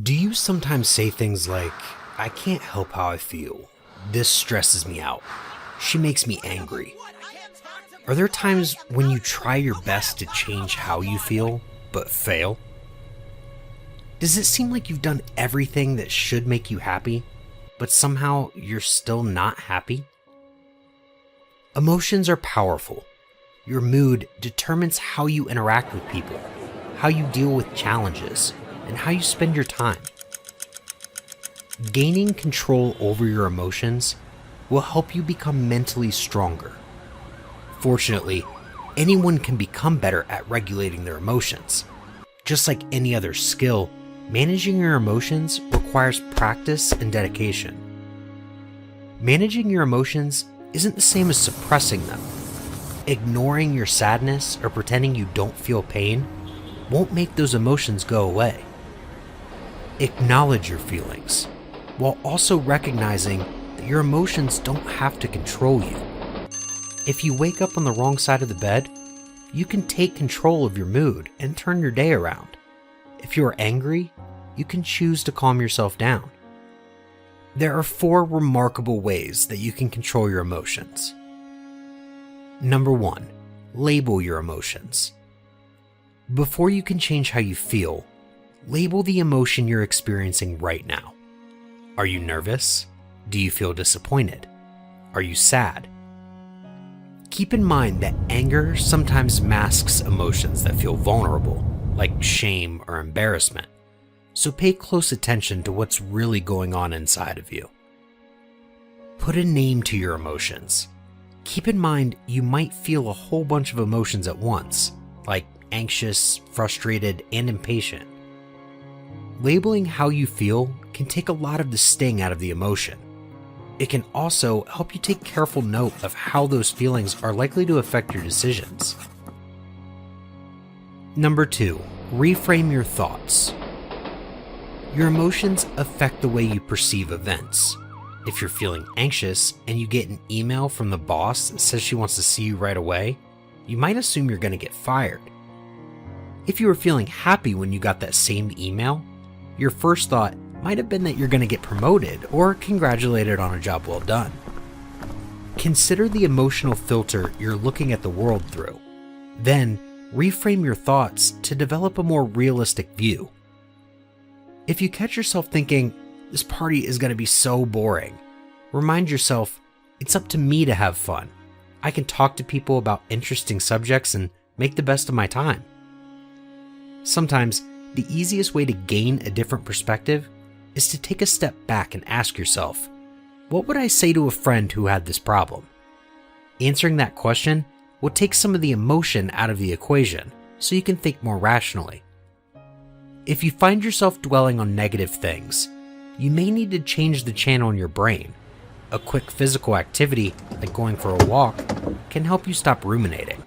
Do you sometimes say things like, I can't help how I feel. This stresses me out. She makes me angry. Are there times when you try your best to change how you feel, but fail? Does it seem like you've done everything that should make you happy, but somehow you're still not happy? Emotions are powerful. Your mood determines how you interact with people, how you deal with challenges, and how you spend your time. Gaining control over your emotions will help you become mentally stronger. Fortunately, anyone can become better at regulating their emotions. Just like any other skill, managing your emotions requires practice and dedication. Managing your emotions isn't the same as suppressing them. Ignoring your sadness or pretending you don't feel pain won't make those emotions go away. Acknowledge your feelings, while also recognizing that your emotions don't have to control you. If you wake up on the wrong side of the bed, you can take control of your mood and turn your day around. If you are angry, you can choose to calm yourself down. There are 4 remarkable ways that you can control your emotions. Number 1, label your emotions. Before you can change how you feel, label the emotion you're experiencing right now. Are you nervous? Do you feel disappointed? Are you sad? Keep in mind that anger sometimes masks emotions that feel vulnerable, like shame or embarrassment, so pay close attention to what's really going on inside of you. Put a name to your emotions. Keep in mind you might feel a whole bunch of emotions at once, like anxious, frustrated, and impatient. Labeling how you feel can take a lot of the sting out of the emotion. It can also help you take careful note of how those feelings are likely to affect your decisions. Number 2, reframe your thoughts. Your emotions affect the way you perceive events. If you're feeling anxious and you get an email from the boss that says she wants to see you right away, you might assume you're going to get fired. If you were feeling happy when you got that same email, your first thought might have been that you're going to get promoted or congratulated on a job well done. Consider the emotional filter you're looking at the world through. Then, reframe your thoughts to develop a more realistic view. If you catch yourself thinking, this party is going to be so boring, remind yourself, it's up to me to have fun. I can talk to people about interesting subjects and make the best of my time. Sometimes, the easiest way to gain a different perspective is to take a step back and ask yourself, what would I say to a friend who had this problem? Answering that question will take some of the emotion out of the equation so you can think more rationally. If you find yourself dwelling on negative things, you may need to change the channel in your brain. A quick physical activity, like going for a walk, can help you stop ruminating.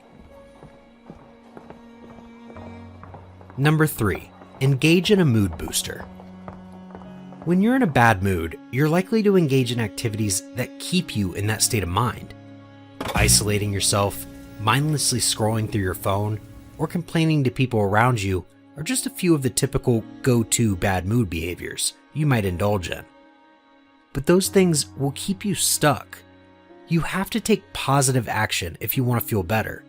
Number 3, engage in a mood booster. When you're in a bad mood, you're likely to engage in activities that keep you in that state of mind. Isolating yourself, mindlessly scrolling through your phone, or complaining to people around you are just a few of the typical go-to bad mood behaviors you might indulge in. But those things will keep you stuck. You have to take positive action if you want to feel better.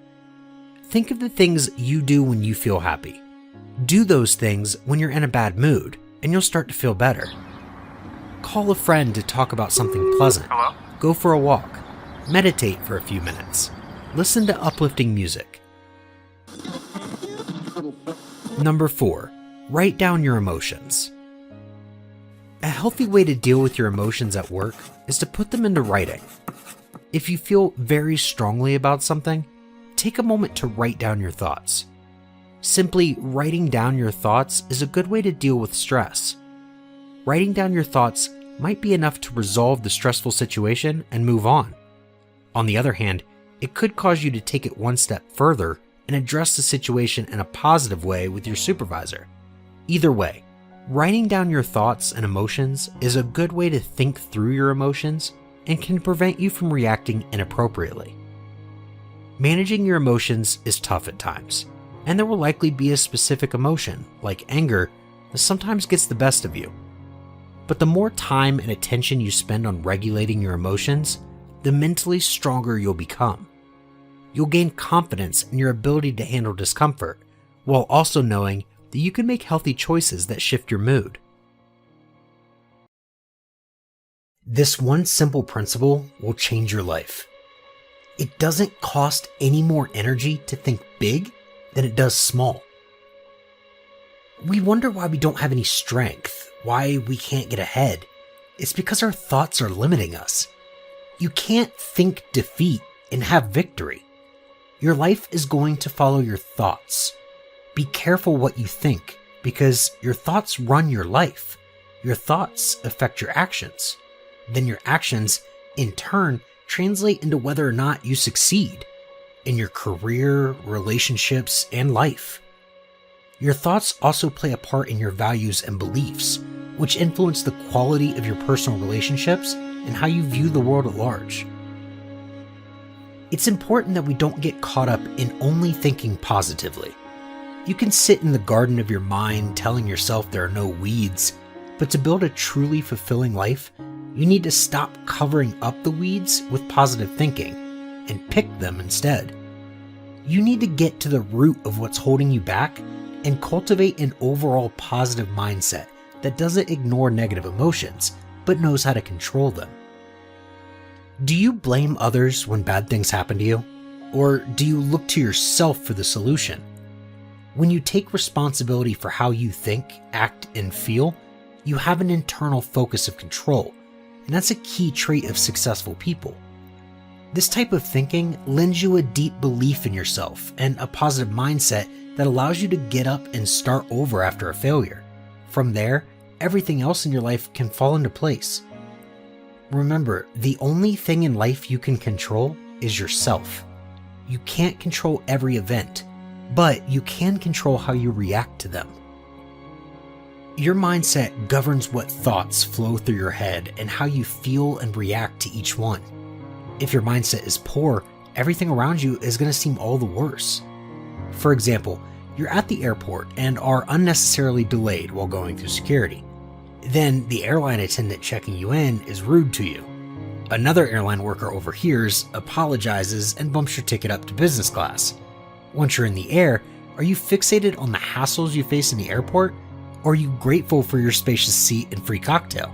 Think of the things you do when you feel happy. Do those things when you're in a bad mood, and you'll start to feel better. Call a friend to talk about something pleasant. Hello? Go for a walk. Meditate for a few minutes. Listen to uplifting music. Number 4, write down your emotions. A healthy way to deal with your emotions at work is to put them into writing. If you feel very strongly about something, take a moment to write down your thoughts. Simply writing down your thoughts is a good way to deal with stress. Writing down your thoughts might be enough to resolve the stressful situation and move on. On the other hand, it could cause you to take it one step further and address the situation in a positive way with your supervisor. Either way, writing down your thoughts and emotions is a good way to think through your emotions and can prevent you from reacting inappropriately. Managing your emotions is tough at times, and there will likely be a specific emotion, like anger, sometimes gets the best of you. But the more time and attention you spend on regulating your emotions, the mentally stronger you'll become. You'll gain confidence in your ability to handle discomfort, while also knowing that you can make healthy choices that shift your mood. This one simple principle will change your life. It doesn't cost any more energy to think big than it does small. We wonder why we don't have any strength, why we can't get ahead. It's because our thoughts are limiting us. You can't think defeat and have victory. Your life is going to follow your thoughts. Be careful what you think, because your thoughts run your life. Your thoughts affect your actions. Then your actions, in turn, translate into whether or not you succeed in your career, relationships, and life. Your thoughts also play a part in your values and beliefs, which influence the quality of your personal relationships and how you view the world at large. It's important that we don't get caught up in only thinking positively. You can sit in the garden of your mind telling yourself there are no weeds, but to build a truly fulfilling life, you need to stop covering up the weeds with positive thinking and pick them instead. You need to get to the root of what's holding you back and cultivate an overall positive mindset that doesn't ignore negative emotions, but knows how to control them. Do you blame others when bad things happen to you? Or do you look to yourself for the solution? When you take responsibility for how you think, act, and feel, you have an internal focus of control, and that's a key trait of successful people. This type of thinking lends you a deep belief in yourself and a positive mindset that allows you to get up and start over after a failure. From there, everything else in your life can fall into place. Remember, the only thing in life you can control is yourself. You can't control every event, but you can control how you react to them. Your mindset governs what thoughts flow through your head and how you feel and react to each one. If your mindset is poor, everything around you is going to seem all the worse. For example, you're at the airport and are unnecessarily delayed while going through security. Then the airline attendant checking you in is rude to you. Another airline worker overhears, apologizes, and bumps your ticket up to business class. Once you're in the air, are you fixated on the hassles you face in the airport, or are you grateful for your spacious seat and free cocktail?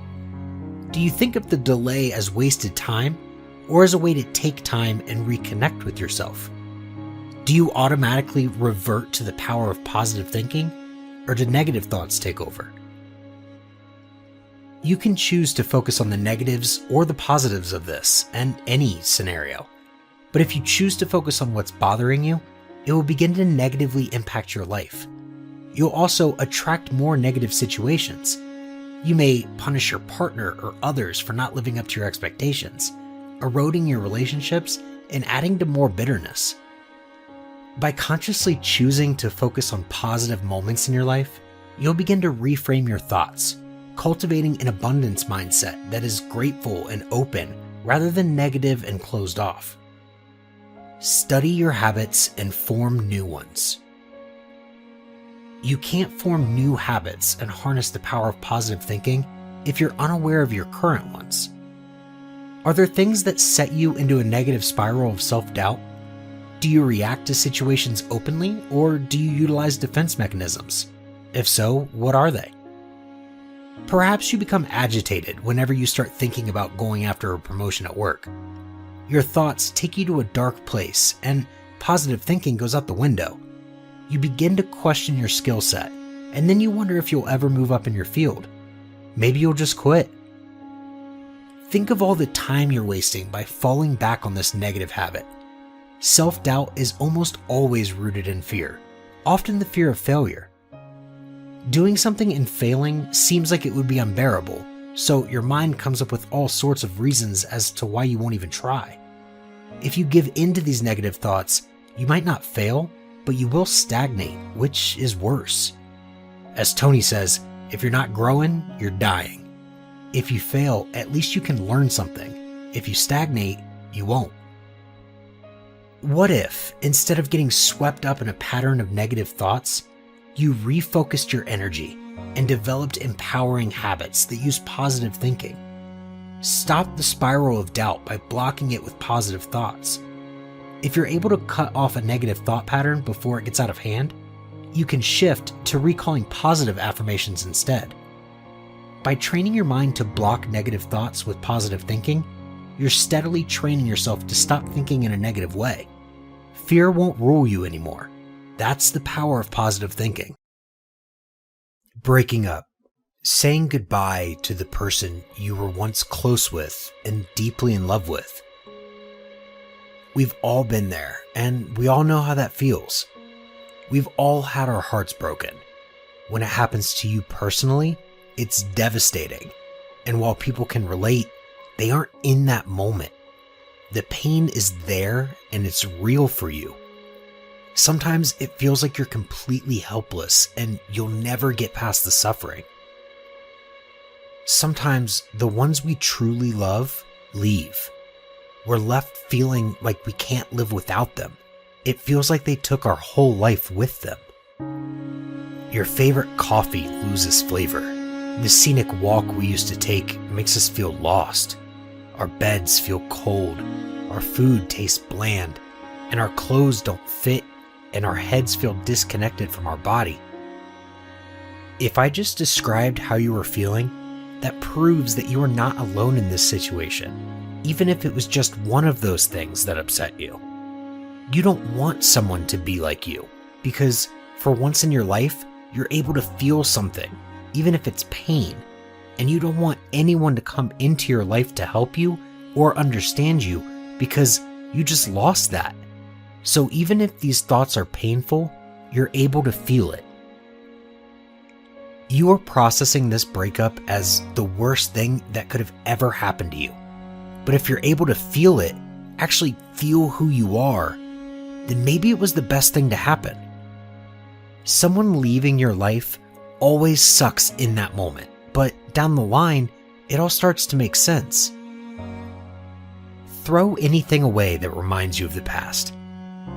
Do you think of the delay as wasted time, or as a way to take time and reconnect with yourself? Do you automatically revert to the power of positive thinking, or do negative thoughts take over? You can choose to focus on the negatives or the positives of this and any scenario. But if you choose to focus on what's bothering you, it will begin to negatively impact your life. You'll also attract more negative situations. You may punish your partner or others for not living up to your expectations, eroding your relationships and adding to more bitterness. By consciously choosing to focus on positive moments in your life, you'll begin to reframe your thoughts, cultivating an abundance mindset that is grateful and open rather than negative and closed off. Study your habits and form new ones. You can't form new habits and harness the power of positive thinking if you're unaware of your current ones. Are there things that set you into a negative spiral of self-doubt? Do you react to situations openly, or do you utilize defense mechanisms? If so, what are they? Perhaps you become agitated whenever you start thinking about going after a promotion at work. Your thoughts take you to a dark place, and positive thinking goes out the window. You begin to question your skill set, and then you wonder if you'll ever move up in your field. Maybe you'll just quit. Think of all the time you're wasting by falling back on this negative habit. Self-doubt is almost always rooted in fear, often the fear of failure. Doing something and failing seems like it would be unbearable, so your mind comes up with all sorts of reasons as to why you won't even try. If you give in to these negative thoughts, you might not fail, but you will stagnate, which is worse. As Tony says, if you're not growing, you're dying. If you fail, at least you can learn something. If you stagnate, you won't. What if, instead of getting swept up in a pattern of negative thoughts, You refocused your energy and developed empowering habits that use positive thinking. Stop the spiral of doubt by blocking it with positive thoughts. If you're able to cut off a negative thought pattern before it gets out of hand, you can shift to recalling positive affirmations instead. By training your mind to block negative thoughts with positive thinking, you're steadily training yourself to stop thinking in a negative way. Fear won't rule you anymore. That's the power of positive thinking. Breaking up. Saying goodbye to the person you were once close with and deeply in love with. We've all been there, and we all know how that feels. We've all had our hearts broken. When it happens to you personally, it's devastating. And while people can relate, they aren't in that moment. The pain is there and it's real for you. Sometimes it feels like you're completely helpless and you'll never get past the suffering. Sometimes the ones we truly love leave. We're left feeling like we can't live without them. It feels like they took our whole life with them. Your favorite coffee loses flavor. The scenic walk we used to take makes us feel lost. Our beds feel cold. Our food tastes bland. And our clothes don't fit. And our heads feel disconnected from our body. If I just described how you were feeling, that proves that you are not alone in this situation, even if it was just one of those things that upset you. You don't want someone to be like you, because for once in your life, you're able to feel something, even if it's pain, and you don't want anyone to come into your life to help you or understand you because you just lost that. So even if these thoughts are painful, you're able to feel it. You are processing this breakup as the worst thing that could have ever happened to you. But if you're able to feel it, actually feel who you are, then maybe it was the best thing to happen. Someone leaving your life always sucks in that moment, but down the line, it all starts to make sense. Throw anything away that reminds you of the past.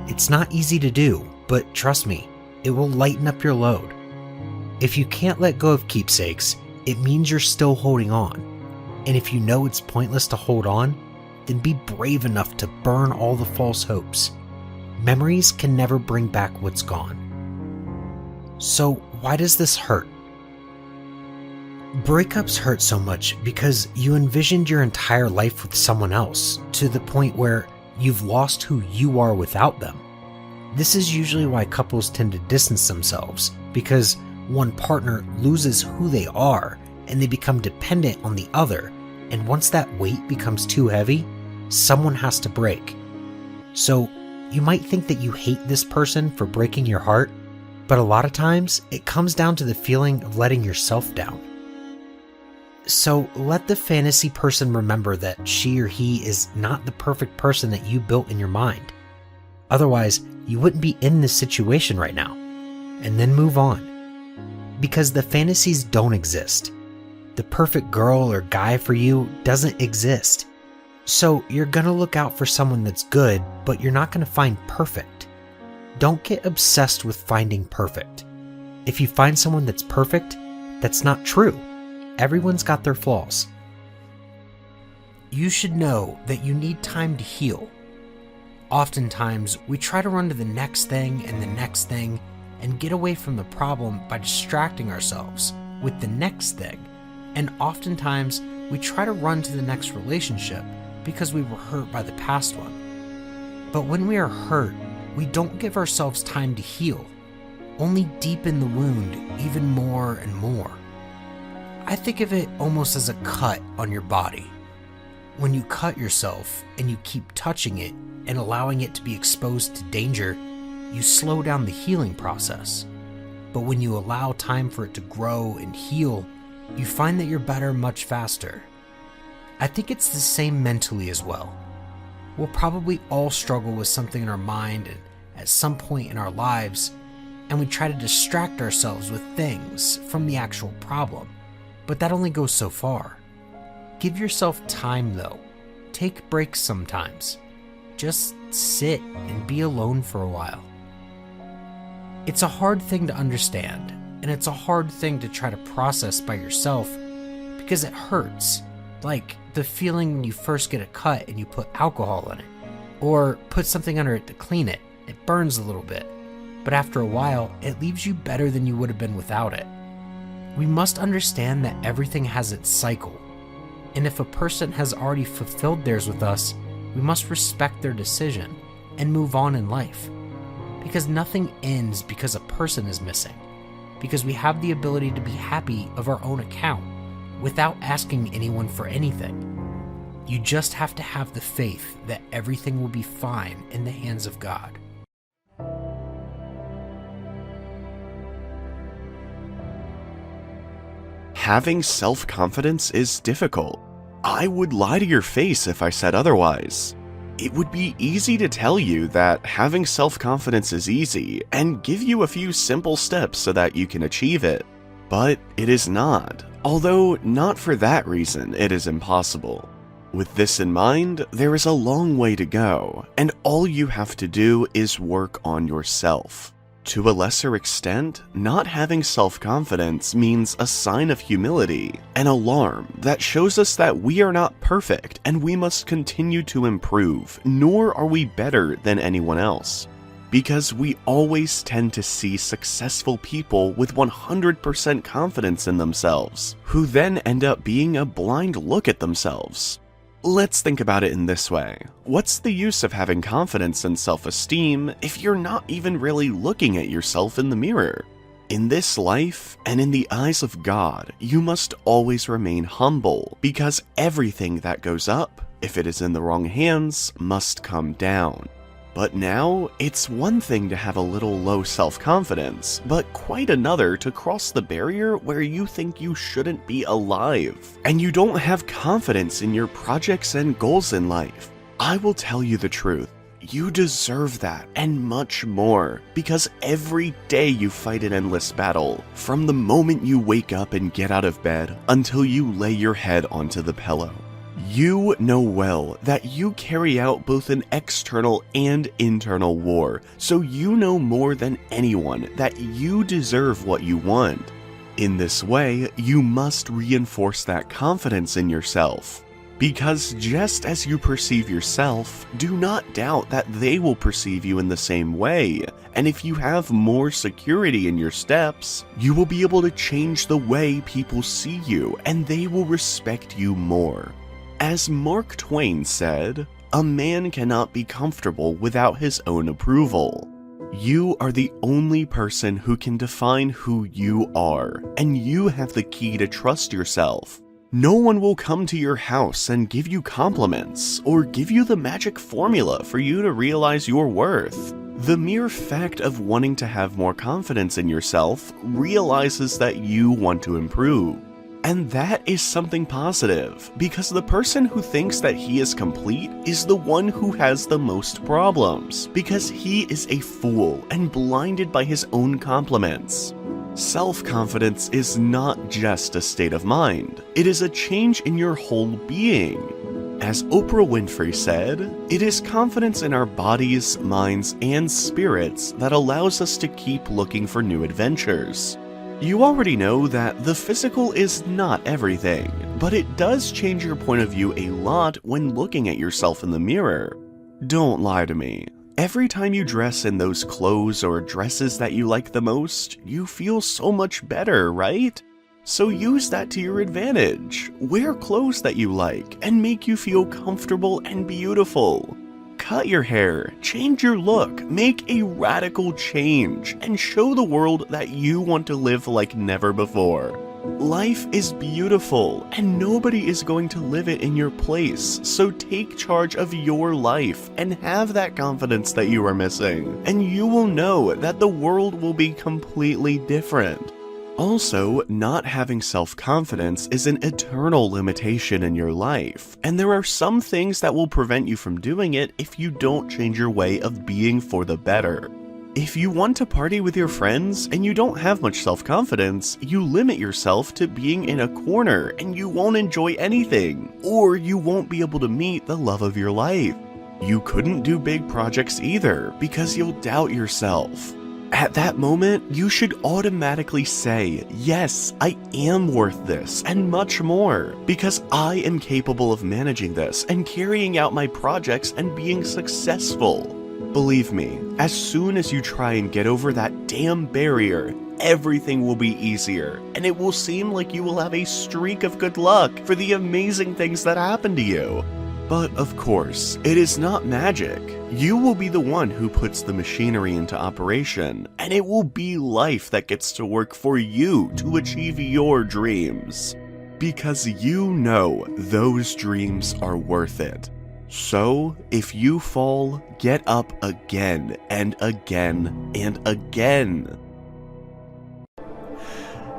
It's not easy to do, but trust me, it will lighten up your load. If you can't let go of keepsakes, it means you're still holding on. And if you know it's pointless to hold on, then be brave enough to burn all the false hopes. Memories can never bring back what's gone. So why does this hurt? Breakups hurt so much because you envisioned your entire life with someone else to the point where you've lost who you are without them. This is usually why couples tend to distance themselves, because one partner loses who they are and they become dependent on the other, and once that weight becomes too heavy, someone has to break. So you might think that you hate this person for breaking your heart, but a lot of times it comes down to the feeling of letting yourself down. So let the fantasy person remember that she or he is not the perfect person that you built in your mind. Otherwise, you wouldn't be in this situation right now. And then move on. Because the fantasies don't exist. The perfect girl or guy for you doesn't exist. So you're gonna look out for someone that's good, but you're not gonna find perfect. Don't get obsessed with finding perfect. If you find someone that's perfect, that's not true. Everyone's got their flaws. You should know that you need time to heal. Oftentimes, we try to run to the next thing and the next thing and get away from the problem by distracting ourselves with the next thing. And oftentimes, we try to run to the next relationship because we were hurt by the past one. But when we are hurt, we don't give ourselves time to heal, only deepen the wound even more and more. I think of it almost as a cut on your body. When you cut yourself and you keep touching it and allowing it to be exposed to danger, you slow down the healing process. But when you allow time for it to grow and heal, you find that you're better much faster. I think it's the same mentally as well. We'll probably all struggle with something in our mind and at some point in our lives, and we try to distract ourselves with things from the actual problem. But that only goes so far. Give yourself time though. Take breaks sometimes. Just sit and be alone for a while. It's a hard thing to understand, and it's a hard thing to try to process by yourself because it hurts. Like the feeling when you first get a cut and you put alcohol in it, or put something under it to clean it. It burns a little bit, but after a while, it leaves you better than you would have been without it. We must understand that everything has its cycle, and if a person has already fulfilled theirs with us, we must respect their decision and move on in life. Because nothing ends because a person is missing, because we have the ability to be happy of our own account without asking anyone for anything. You just have to have the faith that everything will be fine in the hands of God. Having self-confidence is difficult. I would lie to your face if I said otherwise. It would be easy to tell you that having self-confidence is easy and give you a few simple steps so that you can achieve it. But it is not, although not for that reason it is impossible. With this in mind, there is a long way to go, and all you have to do is work on yourself. To a lesser extent, not having self-confidence means a sign of humility, an alarm that shows us that we are not perfect and we must continue to improve, nor are we better than anyone else. Because we always tend to see successful people with 100% confidence in themselves, who then end up being a blind look at themselves. Let's think about it in this way. What's the use of having confidence and self-esteem if you're not even really looking at yourself in the mirror? In this life, and in the eyes of God, you must always remain humble, because everything that goes up, if it is in the wrong hands, must come down. But now, it's one thing to have a little low self-confidence, but quite another to cross the barrier where you think you shouldn't be alive, and you don't have confidence in your projects and goals in life. I will tell you the truth. You deserve that, and much more, because every day you fight an endless battle, from the moment you wake up and get out of bed until you lay your head onto the pillow. You know well that you carry out both an external and internal war, so you know more than anyone that you deserve what you want. In this way, you must reinforce that confidence in yourself. Because just as you perceive yourself, do not doubt that they will perceive you in the same way, and if you have more security in your steps, you will be able to change the way people see you, and they will respect you more. As Mark Twain said, a man cannot be comfortable without his own approval. You are the only person who can define who you are, and you have the key to trust yourself. No one will come to your house and give you compliments, or give you the magic formula for you to realize your worth. The mere fact of wanting to have more confidence in yourself realizes that you want to improve. And that is something positive, because the person who thinks that he is complete is the one who has the most problems, because he is a fool and blinded by his own compliments. Self-confidence is not just a state of mind, it is a change in your whole being. As Oprah Winfrey said, it is confidence in our bodies, minds, and spirits that allows us to keep looking for new adventures. You already know that the physical is not everything, but it does change your point of view a lot when looking at yourself in the mirror. Don't lie to me. Every time you dress in those clothes or dresses that you like the most, you feel so much better, right? So use that to your advantage. Wear clothes that you like and make you feel comfortable and beautiful. Cut your hair, change your look, make a radical change, and show the world that you want to live like never before. Life is beautiful, and nobody is going to live it in your place, so take charge of your life and have that confidence that you are missing, and you will know that the world will be completely different. Also, not having self-confidence is an eternal limitation in your life, and there are some things that will prevent you from doing it if you don't change your way of being for the better. If you want to party with your friends and you don't have much self-confidence, you limit yourself to being in a corner and you won't enjoy anything, or you won't be able to meet the love of your life. You couldn't do big projects either because you'll doubt yourself. At that moment, you should automatically say, yes, I am worth this and much more, because I am capable of managing this and carrying out my projects and being successful. Believe me, as soon as you try and get over that damn barrier, everything will be easier, and it will seem like you will have a streak of good luck for the amazing things that happen to you. But of course, it is not magic. You will be the one who puts the machinery into operation, and it will be life that gets to work for you to achieve your dreams. Because you know those dreams are worth it. So, if you fall, get up again and again and again.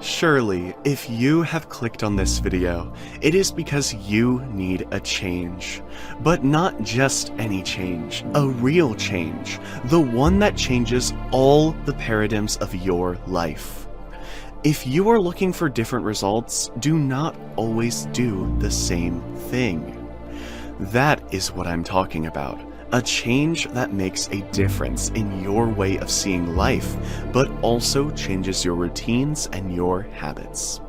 Surely, if you have clicked on this video, it is because you need a change. But not just any change, a real change. The one that changes all the paradigms of your life. If you are looking for different results, do not always do the same thing. That is what I'm talking about. A change that makes a difference in your way of seeing life, but also changes your routines and your habits.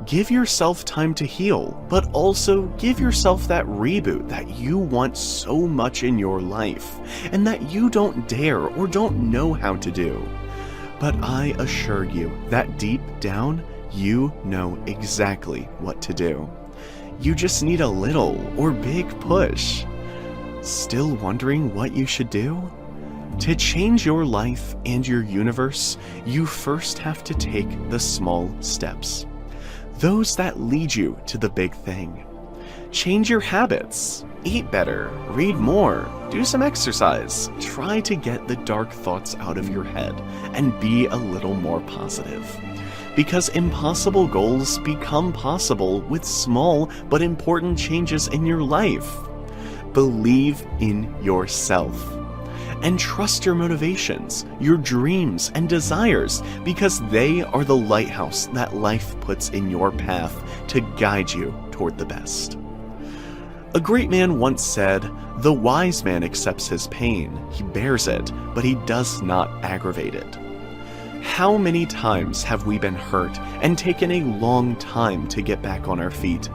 Give yourself time to heal, but also give yourself that reboot that you want so much in your life, and that you don't dare or don't know how to do. But I assure you that deep down, you know exactly what to do. You just need a little or big push. Still wondering what you should do? To change your life and your universe, you first have to take the small steps. Those that lead you to the big thing. Change your habits. Eat better. Read more. Do some exercise. Try to get the dark thoughts out of your head and be a little more positive. Because impossible goals become possible with small but important changes in your life. Believe in yourself. And trust your motivations, your dreams and desires, because they are the lighthouse that life puts in your path to guide you toward the best. A great man once said, "The wise man accepts his pain, he bears it, but he does not aggravate it." How many times have we been hurt and taken a long time to get back on our feet?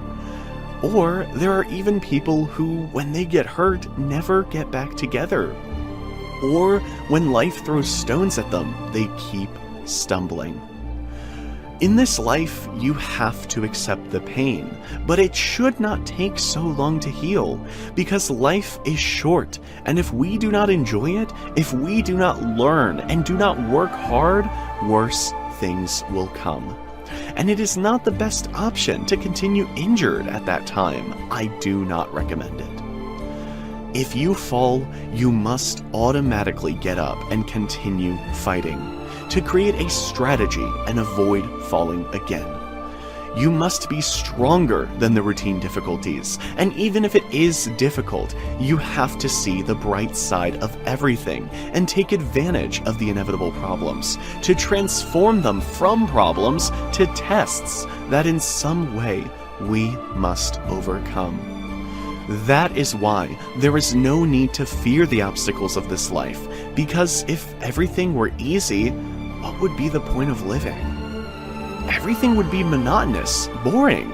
Or there are even people who, when they get hurt, never get back together. Or when life throws stones at them, they keep stumbling. In this life, you have to accept the pain, but it should not take so long to heal, because life is short, and if we do not enjoy it, if we do not learn and do not work hard, worse things will come. And it is not the best option to continue injured at that time. I do not recommend it. If you fall, you must automatically get up and continue fighting, to create a strategy and avoid falling again. You must be stronger than the routine difficulties, and even if it is difficult, you have to see the bright side of everything and take advantage of the inevitable problems, to transform them from problems to tests that in some way we must overcome. That is why there is no need to fear the obstacles of this life, because if everything were easy, what would be the point of living? Everything would be monotonous, boring.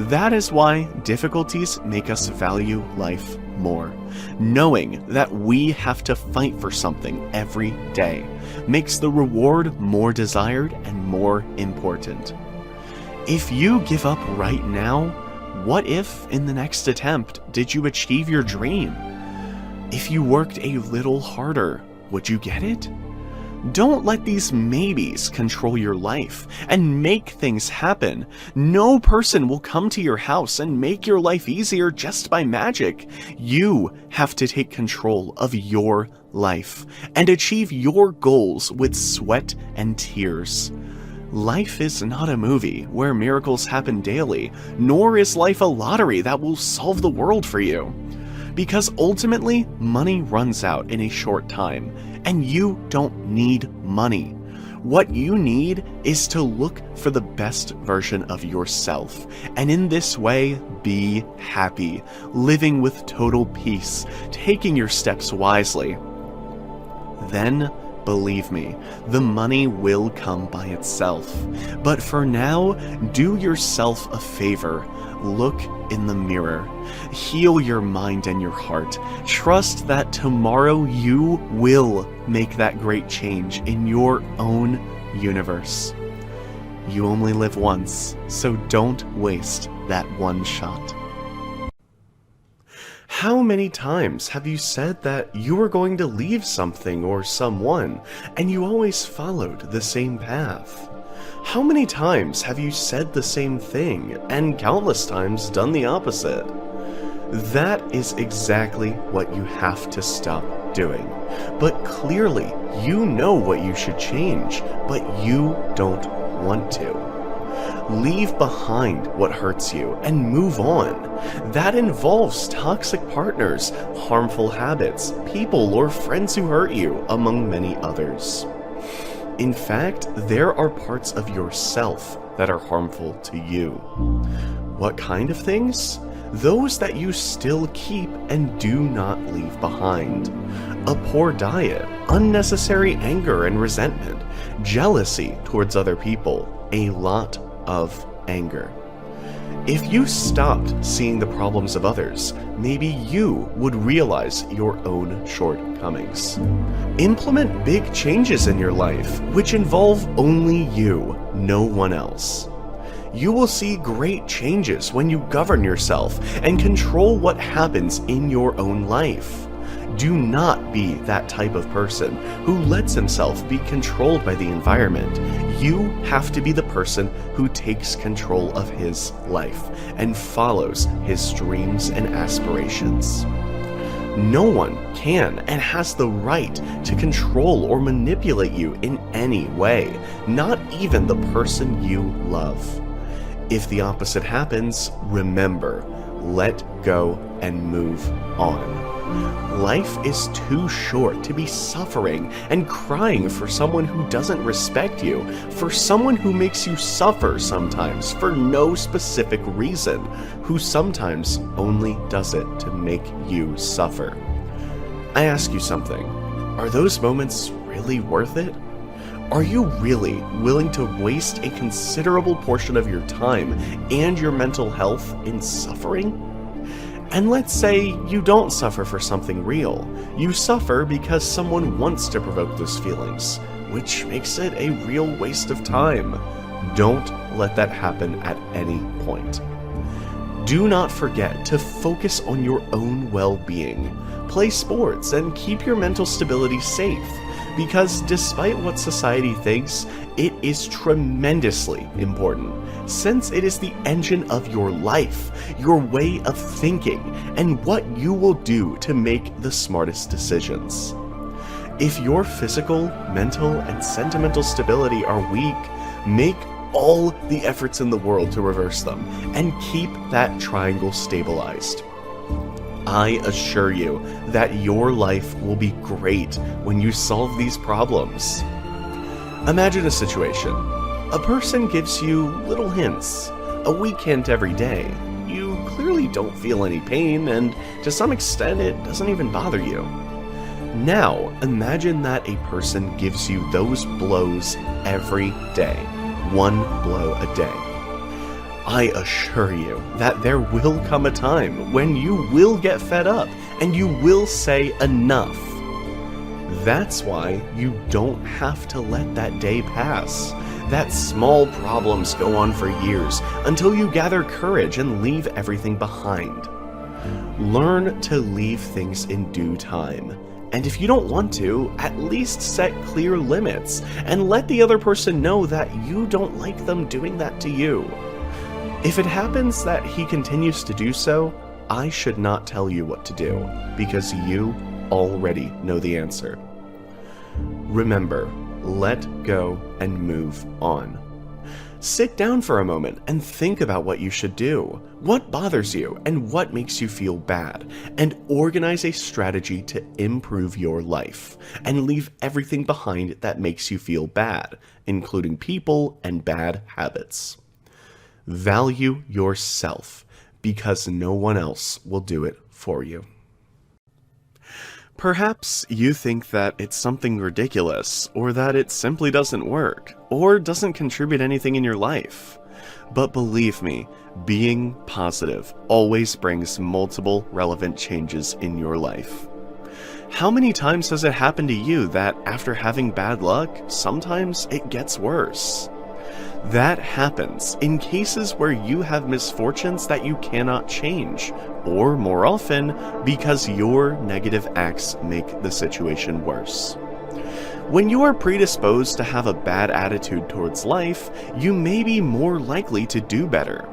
That is why difficulties make us value life more. Knowing that we have to fight for something every day makes the reward more desired and more important. If you give up right now, what if in the next attempt did you achieve your dream? If you worked a little harder, would you get it? Don't let these maybes control your life and make things happen. No person will come to your house and make your life easier just by magic. You have to take control of your life and achieve your goals with sweat and tears. Life is not a movie where miracles happen daily, nor is life a lottery that will solve the world for you. Because ultimately, money runs out in a short time, and you don't need money. What you need is to look for the best version of yourself, and in this way, be happy, living with total peace, taking your steps wisely. Then, Believe me, the money will come by itself. But for now, do yourself a favor. Look in the mirror. Heal your mind and your heart. Trust that tomorrow you will make that great change in your own universe. You only live once, so don't waste that one shot. How many times have you said that you were going to leave something or someone, and you always followed the same path? How many times have you said the same thing, and countless times done the opposite? That is exactly what you have to stop doing. But clearly, you know what you should change, but you don't want to. Leave behind what hurts you and move on. That involves toxic partners, harmful habits, people or friends who hurt you, among many others. In fact, there are parts of yourself that are harmful to you. What kind of things? Those that you still keep and do not leave behind. A poor diet, unnecessary anger and resentment, jealousy towards other people, a lot of anger. If you stopped seeing the problems of others, maybe you would realize your own shortcomings. Implement big changes in your life, which involve only you, no one else. You will see great changes when you govern yourself and control what happens in your own life. Do not be that type of person who lets himself be controlled by the environment. You have to be the person who takes control of his life and follows his dreams and aspirations. No one can and has the right to control or manipulate you in any way, not even the person you love. If the opposite happens, remember, let go and move on. Life is too short to be suffering and crying for someone who doesn't respect you, for someone who makes you suffer sometimes for no specific reason, who sometimes only does it to make you suffer. I ask you something, are those moments really worth it? Are you really willing to waste a considerable portion of your time and your mental health in suffering? And let's say you don't suffer for something real. You suffer because someone wants to provoke those feelings, which makes it a real waste of time. Don't let that happen at any point. Do not forget to focus on your own well-being. Play sports and keep your mental stability safe. Because despite what society thinks, it is tremendously important, since it is the engine of your life, your way of thinking, and what you will do to make the smartest decisions. If your physical, mental, and sentimental stability are weak, make all the efforts in the world to reverse them, and keep that triangle stabilized. I assure you that your life will be great when you solve these problems. Imagine a situation. A person gives you little hints, a weak hint every day. You clearly don't feel any pain, and to some extent it doesn't even bother you. Now, imagine that a person gives you those blows every day, one blow a day. I assure you that there will come a time when you will get fed up and you will say enough. That's why you don't have to let that day pass. That small problems go on for years until you gather courage and leave everything behind. Learn to leave things in due time. And if you don't want to, at least set clear limits and let the other person know that you don't like them doing that to you. If it happens that he continues to do so, I should not tell you what to do, because you already know the answer. Remember, let go and move on. Sit down for a moment and think about what you should do, what bothers you, and what makes you feel bad, and organize a strategy to improve your life, and leave everything behind that makes you feel bad, including people and bad habits. Value yourself, because no one else will do it for you. Perhaps you think that it's something ridiculous, or that it simply doesn't work, or doesn't contribute anything in your life. But believe me, being positive always brings multiple relevant changes in your life. How many times has it happened to you that after having bad luck, sometimes it gets worse? That happens in cases where you have misfortunes that you cannot change, or more often, because your negative acts make the situation worse. When you are predisposed to have a bad attitude towards life, you may be more likely to do better.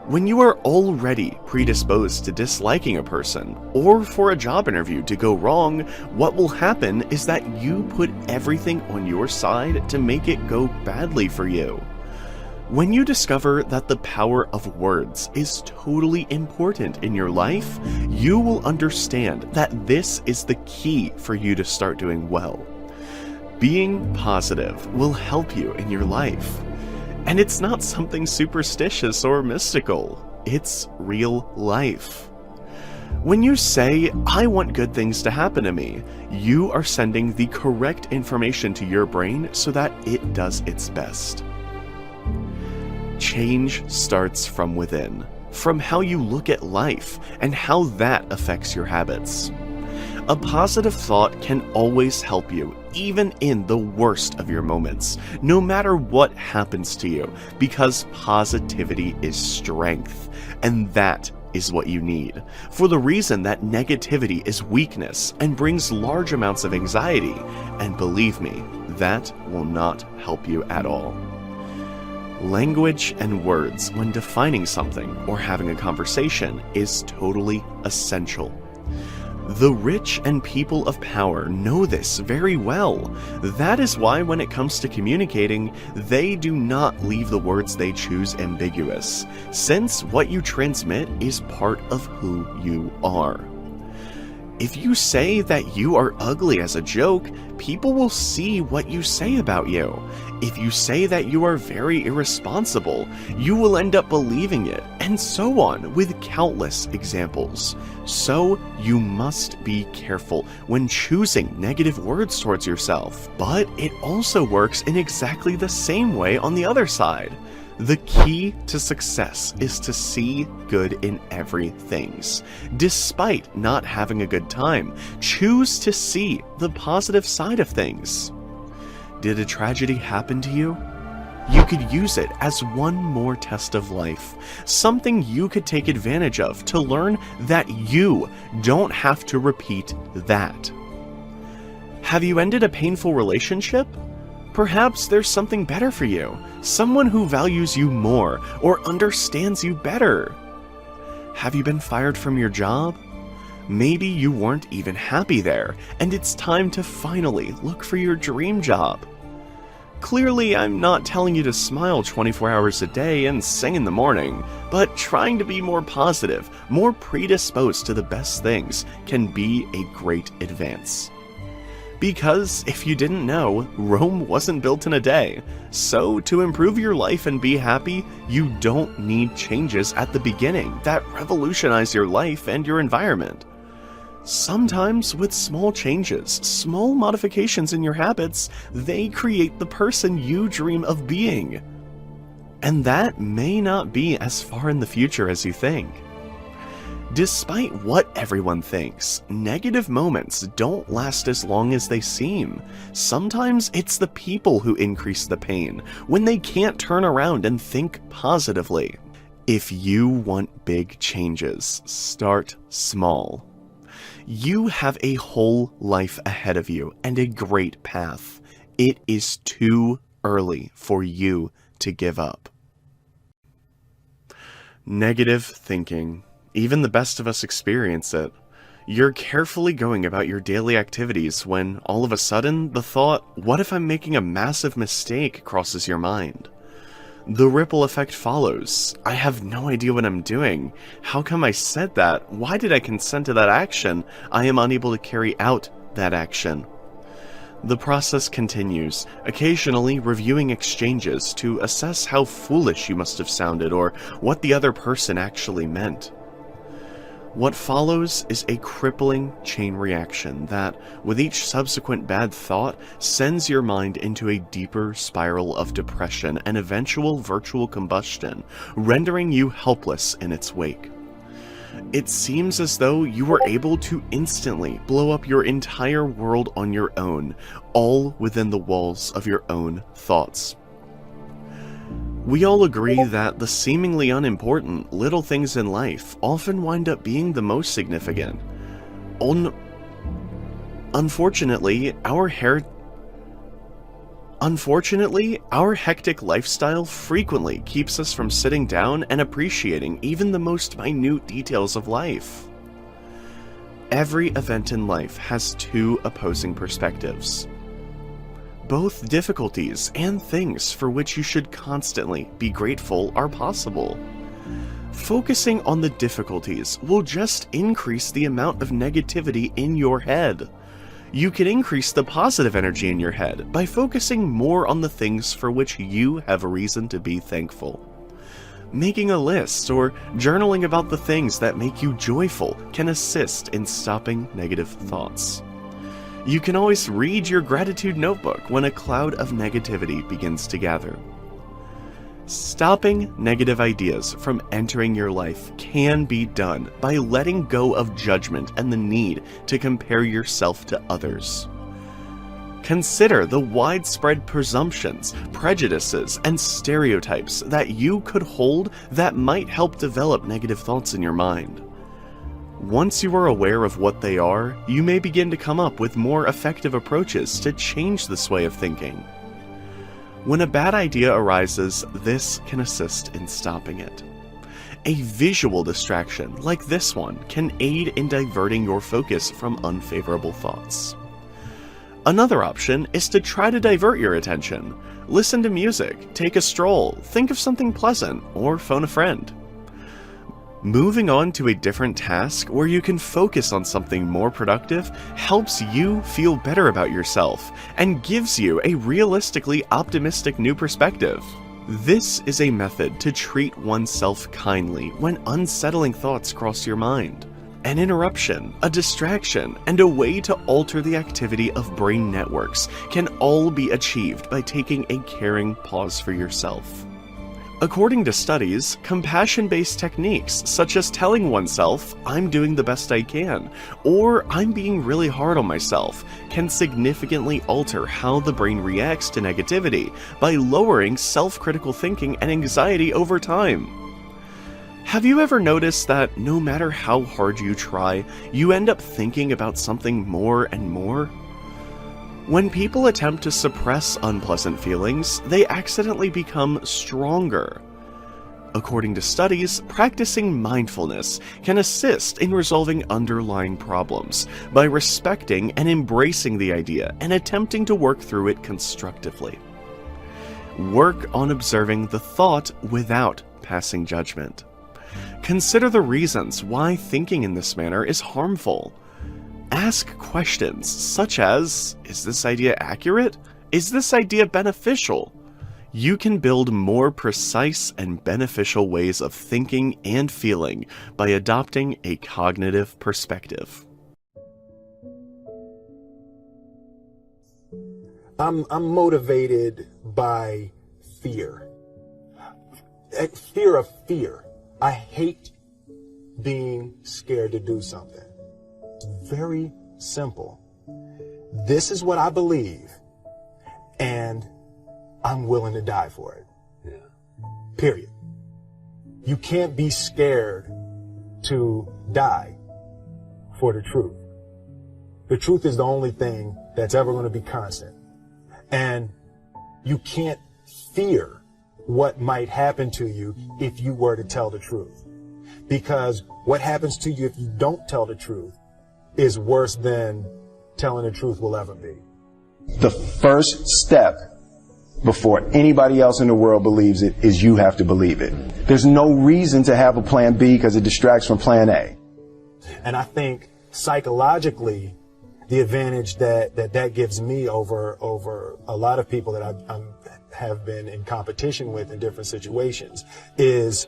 When you are already predisposed to disliking a person, or for a job interview to go wrong, what will happen is that you put everything on your side to make it go badly for you. When you discover that the power of words is totally important in your life, you will understand that this is the key for you to start doing well. Being positive will help you in your life. And it's not something superstitious or mystical, it's real life. When you say, "I want good things to happen to me," you are sending the correct information to your brain so that it does its best. Change starts from within, from how you look at life and how that affects your habits. A positive thought can always help you, even in the worst of your moments, no matter what happens to you, because positivity is strength, and that is what you need, for the reason that negativity is weakness and brings large amounts of anxiety, and believe me, that will not help you at all. Language and words when defining something or having a conversation is totally essential. The rich and people of power know this very well. That is why when it comes to communicating, they do not leave the words they choose ambiguous, since what you transmit is part of who you are. If you say that you are ugly as a joke, people will see what you say about you. If you say that you are very irresponsible, you will end up believing it, and so on, with countless examples. So you must be careful when choosing negative words towards yourself, but it also works in exactly the same way on the other side. The key to success is to see good in everything. Despite not having a good time, choose to see the positive side of things. Did a tragedy happen to you? You could use it as one more test of life, something you could take advantage of to learn that you don't have to repeat that. Have you ended a painful relationship? Perhaps there's something better for you, someone who values you more or understands you better. Have you been fired from your job? Maybe you weren't even happy there, and it's time to finally look for your dream job. Clearly, I'm not telling you to smile 24 hours a day and sing in the morning, but trying to be more positive, more predisposed to the best things can be a great advance. Because, if you didn't know, Rome wasn't built in a day. So, to improve your life and be happy, you don't need changes at the beginning that revolutionize your life and your environment. Sometimes, with small changes, small modifications in your habits, they create the person you dream of being. And that may not be as far in the future as you think. Despite what everyone thinks, negative moments don't last as long as they seem. Sometimes it's the people who increase the pain, when they can't turn around and think positively. If you want big changes, start small. You have a whole life ahead of you and a great path. It is too early for you to give up. Negative thinking. Even the best of us experience it. You're carefully going about your daily activities when, all of a sudden, the thought, "What if I'm making a massive mistake?" crosses your mind. The ripple effect follows. I have no idea what I'm doing. How come I said that? Why did I consent to that action? I am unable to carry out that action. The process continues, occasionally reviewing exchanges to assess how foolish you must have sounded or what the other person actually meant. What follows is a crippling chain reaction that, with each subsequent bad thought, sends your mind into a deeper spiral of depression and eventual virtual combustion, rendering you helpless in its wake. It seems as though you were able to instantly blow up your entire world on your own, all within the walls of your own thoughts. We all agree that the seemingly unimportant little things in life often wind up being the most significant. Unfortunately, our hectic lifestyle frequently keeps us from sitting down and appreciating even the most minute details of life. Every event in life has two opposing perspectives. Both difficulties and things for which you should constantly be grateful are possible. Focusing on the difficulties will just increase the amount of negativity in your head. You can increase the positive energy in your head by focusing more on the things for which you have a reason to be thankful. Making a list or journaling about the things that make you joyful can assist in stopping negative thoughts. You can always read your gratitude notebook when a cloud of negativity begins to gather. Stopping negative ideas from entering your life can be done by letting go of judgment and the need to compare yourself to others. Consider the widespread presumptions, prejudices, and stereotypes that you could hold that might help develop negative thoughts in your mind. Once you are aware of what they are, you may begin to come up with more effective approaches to change this way of thinking. When a bad idea arises, this can assist in stopping it. A visual distraction, like this one, can aid in diverting your focus from unfavorable thoughts. Another option is to try to divert your attention. Listen to music, take a stroll, think of something pleasant, or phone a friend. Moving on to a different task where you can focus on something more productive helps you feel better about yourself and gives you a realistically optimistic new perspective. This is a method to treat oneself kindly when unsettling thoughts cross your mind. An interruption, a distraction, and a way to alter the activity of brain networks can all be achieved by taking a caring pause for yourself. According to studies, compassion-based techniques such as telling oneself, "I'm doing the best I can," or "I'm being really hard on myself," can significantly alter how the brain reacts to negativity by lowering self-critical thinking and anxiety over time. Have you ever noticed that no matter how hard you try, you end up thinking about something more and more? When people attempt to suppress unpleasant feelings, they accidentally become stronger. According to studies, practicing mindfulness can assist in resolving underlying problems by respecting and embracing the idea and attempting to work through it constructively. Work on observing the thought without passing judgment. Consider the reasons why thinking in this manner is harmful. Ask questions such as, is this idea accurate? Is this idea beneficial? You can build more precise and beneficial ways of thinking and feeling by adopting a cognitive perspective. I'm motivated by fear. Fear of fear. I hate being scared to do something. It's very simple. This is what I believe, and I'm willing to die for it. Yeah. Period. You can't be scared to die for the truth. The truth is the only thing that's ever going to be constant. And you can't fear what might happen to you if you were to tell the truth. Because what happens to you if you don't tell the truth is worse than telling the truth will ever be. The first step before anybody else in the world believes it is you have to believe it. There's no reason to have a plan B because it distracts from plan A. And I think psychologically, the advantage that gives me over a lot of people that I have been in competition with in different situations is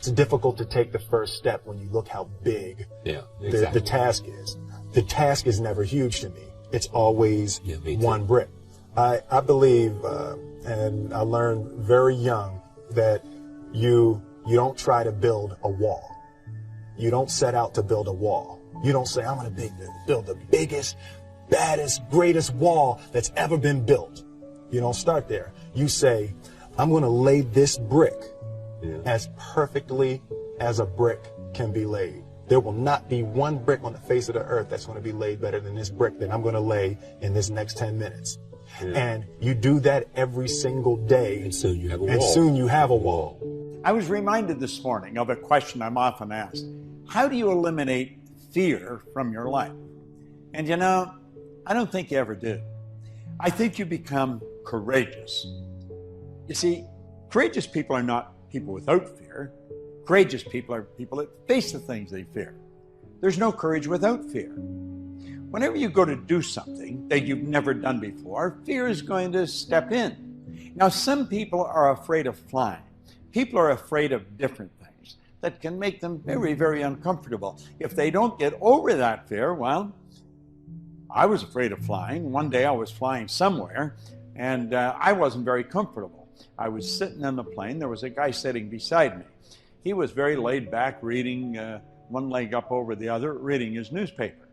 It's difficult to take the first step when you look how big the task is. The task is never huge to me. It's always one brick. I believe, and I learned very young, that you don't try to build a wall. You don't set out to build a wall. You don't say, I'm going to build the biggest, baddest, greatest wall that's ever been built. You don't start there. You say, I'm going to lay this brick as perfectly as a brick can be laid. There will not be one brick on the face of the earth that's going to be laid better than this brick that I'm going to lay in this next 10 minutes. And you do that every single day. And soon you have a wall. And soon you have a wall. I was reminded this morning of a question I'm often asked. How do you eliminate fear from your life? And you know, I don't think you ever do. I think you become courageous. You see, courageous people are not people without fear. Courageous people are people that face the things they fear. There's no courage without fear. Whenever you go to do something that you've never done before, fear is going to step in. Now, some people are afraid of flying. People are afraid of different things that can make them very, very uncomfortable. If they don't get over that fear, well, I was afraid of flying. One day I was flying somewhere, and I wasn't very comfortable. I was sitting in the plane. There was a guy sitting beside me. He was very laid back, reading one leg up over the other, reading his newspaper.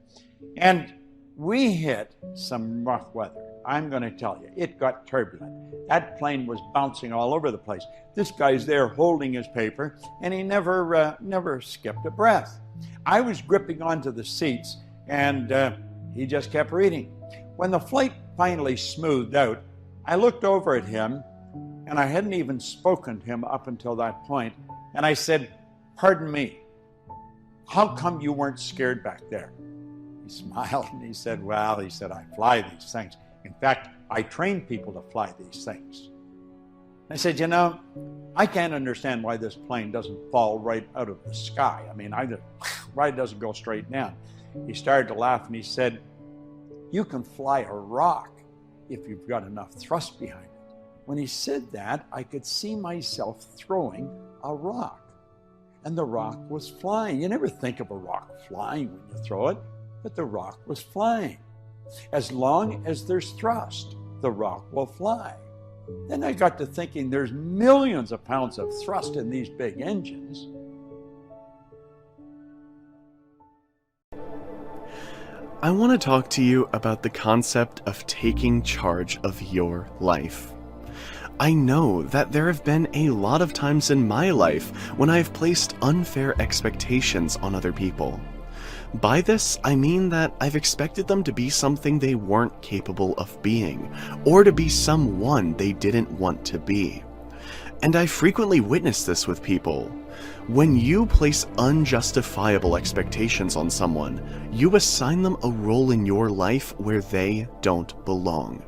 And we hit some rough weather. I'm going to tell you, it got turbulent. That plane was bouncing all over the place. This guy's there holding his paper, and he never skipped a breath. I was gripping onto the seats, and he just kept reading. When the flight finally smoothed out, I looked over at him, and I hadn't even spoken to him up until that point, and I said, "Pardon me, how come you weren't scared back there?" He smiled and he said, "Well," he said, "I fly these things. In fact, I train people to fly these things." I said, "You know, I can't understand why this plane doesn't fall right out of the sky. I mean, why it doesn't go straight down." He started to laugh and he said, "You can fly a rock if you've got enough thrust behind it." When he said that, I could see myself throwing a rock, and the rock was flying. You never think of a rock flying when you throw it, but the rock was flying. As long as there's thrust, the rock will fly. Then I got to thinking there's millions of pounds of thrust in these big engines. I want to talk to you about the concept of taking charge of your life. I know that there have been a lot of times in my life when I've placed unfair expectations on other people. By this, I mean that I've expected them to be something they weren't capable of being, or to be someone they didn't want to be. And I frequently witness this with people. When you place unjustifiable expectations on someone, you assign them a role in your life where they don't belong.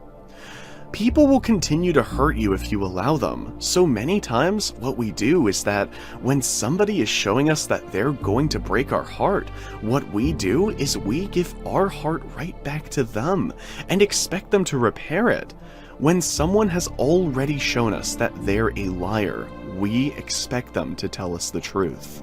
People will continue to hurt you if you allow them. So many times, what we do is that when somebody is showing us that they're going to break our heart, what we do is we give our heart right back to them and expect them to repair it. When someone has already shown us that they're a liar, we expect them to tell us the truth.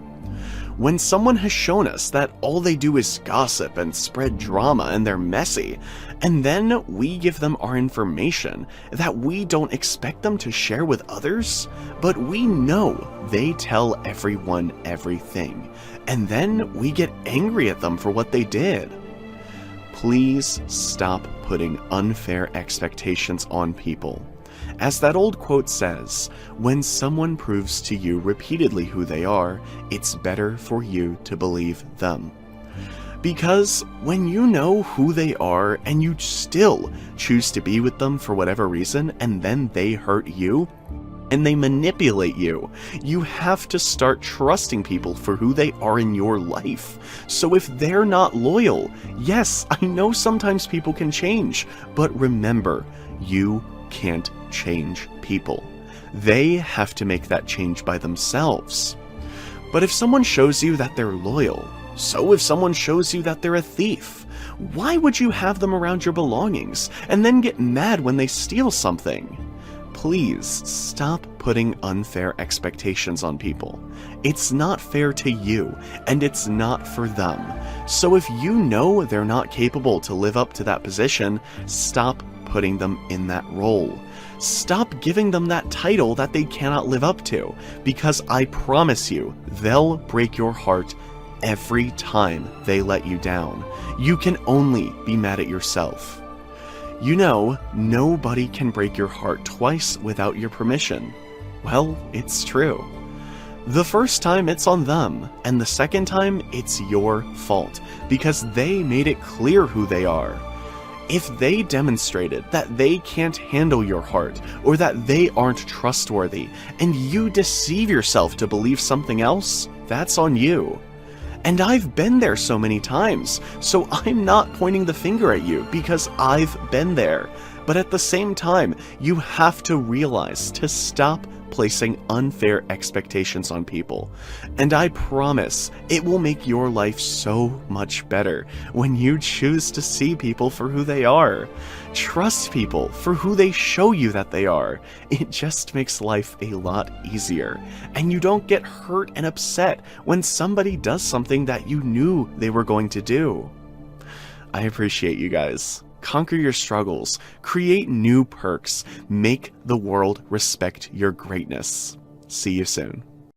When someone has shown us that all they do is gossip and spread drama and they're messy, and then we give them our information that we don't expect them to share with others, but we know they tell everyone everything, and then we get angry at them for what they did. Please stop putting unfair expectations on people. As that old quote says, when someone proves to you repeatedly who they are, it's better for you to believe them. Because when you know who they are and you still choose to be with them for whatever reason, and then they hurt you, and they manipulate you, you have to start trusting people for who they are in your life. So if they're not loyal, yes, I know sometimes people can change, but remember, you can't change people. They have to make that change by themselves. But if someone shows you that they're loyal, so if someone shows you that they're a thief, why would you have them around your belongings and then get mad when they steal something? please stop putting unfair expectations on people. It's not fair to you, and it's not for them. So if you know they're not capable to live up to that position, stop putting them in that role. Stop giving them that title that they cannot live up to, because I promise you, they'll break your heart every time they let you down. You can only be mad at yourself. You know, nobody can break your heart twice without your permission. Well, it's true. The first time it's on them, and the second time it's your fault, because they made it clear who they are. If they demonstrated that they can't handle your heart, or that they aren't trustworthy, and you deceive yourself to believe something else, that's on you. And I've been there so many times, so I'm not pointing the finger at you because I've been there. But at the same time, you have to realize to stop placing unfair expectations on people. And I promise it will make your life so much better when you choose to see people for who they are. Trust people for who they show you that they are. It just makes life a lot easier. And you don't get hurt and upset when somebody does something that you knew they were going to do. I appreciate you guys. Conquer your struggles, create new perks, make the world respect your greatness. See you soon.